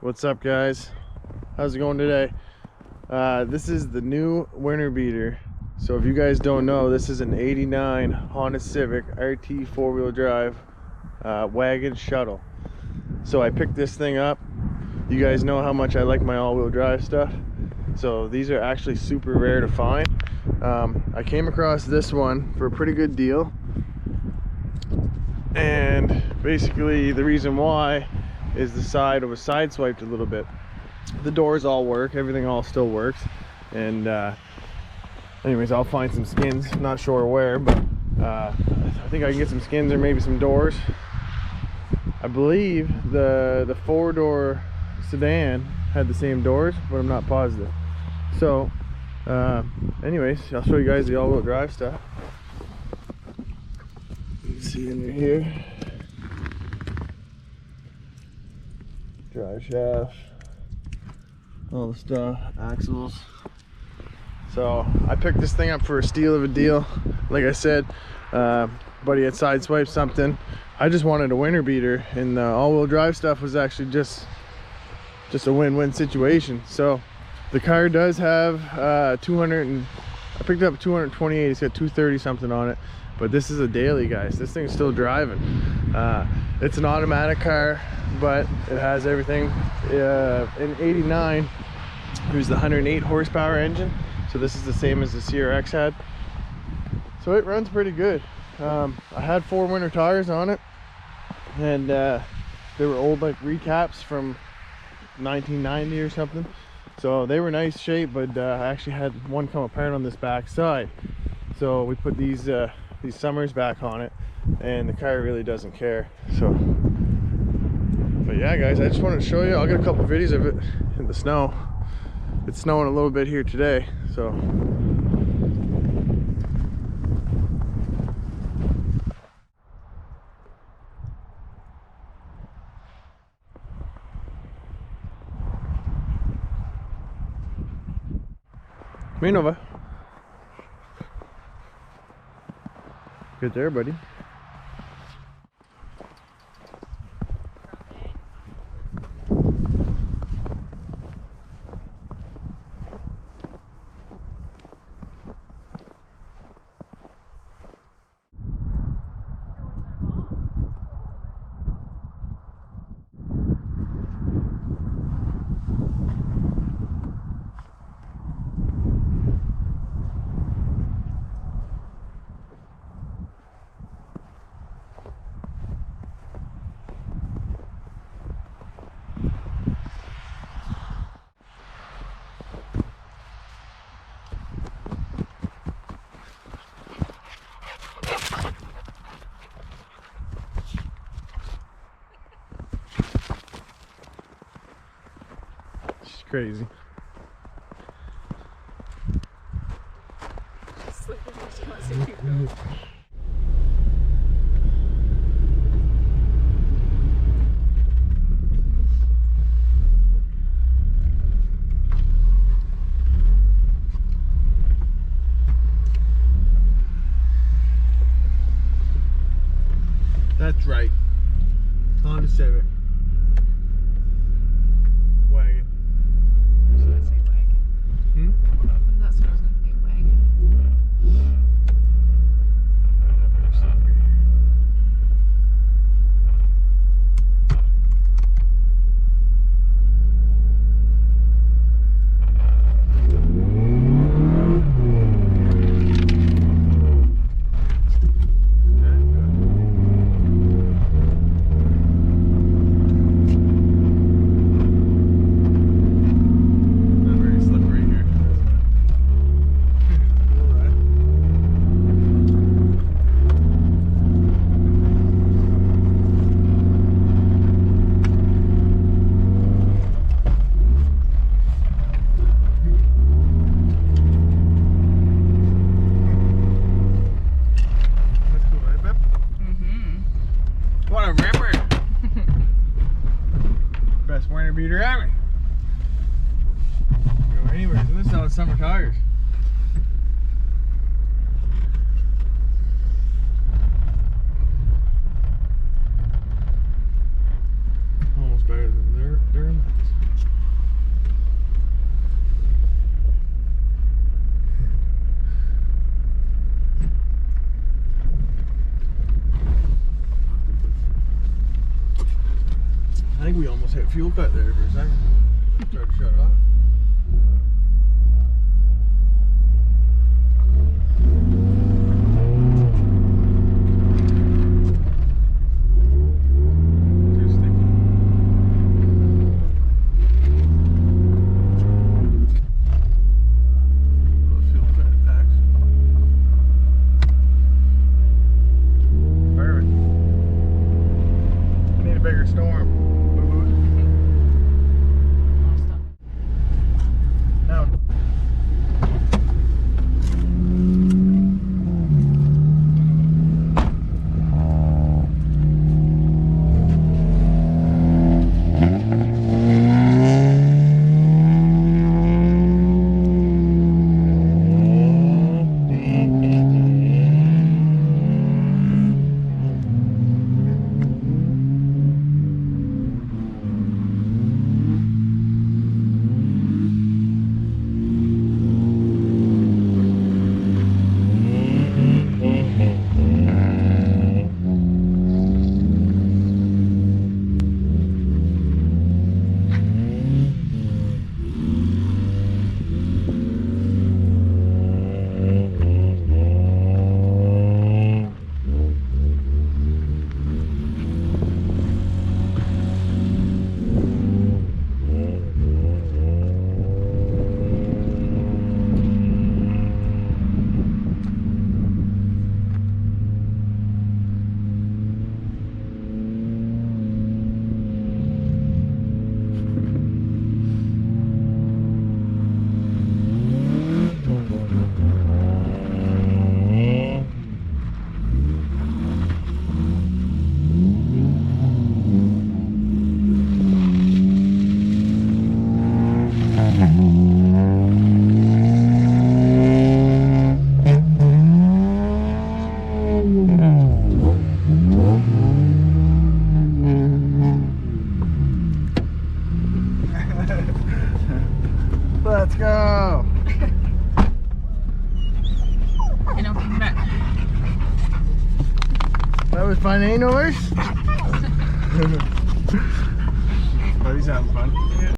What's up, guys? How's it going today? This is the new winter beater. So if you guys don't know, this is an 89 Honda Civic RT 4-wheel drive wagon shuttle. So I picked this thing up. You guys know how much I like my all-wheel drive stuff. So these are actually super rare to find. I came across this one for a pretty good deal. And basically the reason why is the side was sideswiped a little bit. The doors all work, everything all still works. And anyways, I'll find some skins, not sure where, but I think I can get some skins or maybe some doors. I believe the four-door sedan had the same doors, but I'm not positive. So anyways, I'll show you guys the all-wheel drive stuff. You can see under here, drive shafts, all the stuff, axles. So I picked this thing up for a steal of a deal. Like I said, buddy had sideswiped something. I just wanted a winter beater, and the all-wheel drive stuff was actually just a win-win situation. So the car does have I picked up 228. It's got 230 something on it, but this is a daily, guys. This thing's still driving. It's an automatic car, but it has everything. In 89 it was the 108 horsepower engine, so this is the same as the CRX had, so it runs pretty good. I had 4 winter tires on it, and they were old, like, recaps from 1990 or something, so they were nice shape, but I actually had one come apart on this back side, so we put these Summers back on it, and the car really doesn't care. So but yeah, guys, I just wanted to show you. I'll get a couple videos of it in the snow. It's snowing a little bit here today, so me Nova. Good there, buddy. Crazy. That's right. Honda Civic. Wagon. That's what I was going to say, wagon. Beater at me. Go anywhere. This is on summer tires. Almost better than Duramax. hit fuel cut there for a second. Try to shut off. Too sticky. Little fuel cut action. Perfect. I need a bigger storm. Now. Let's go. You know, come back. That was fun, ain't no worse? Buddy's having fun.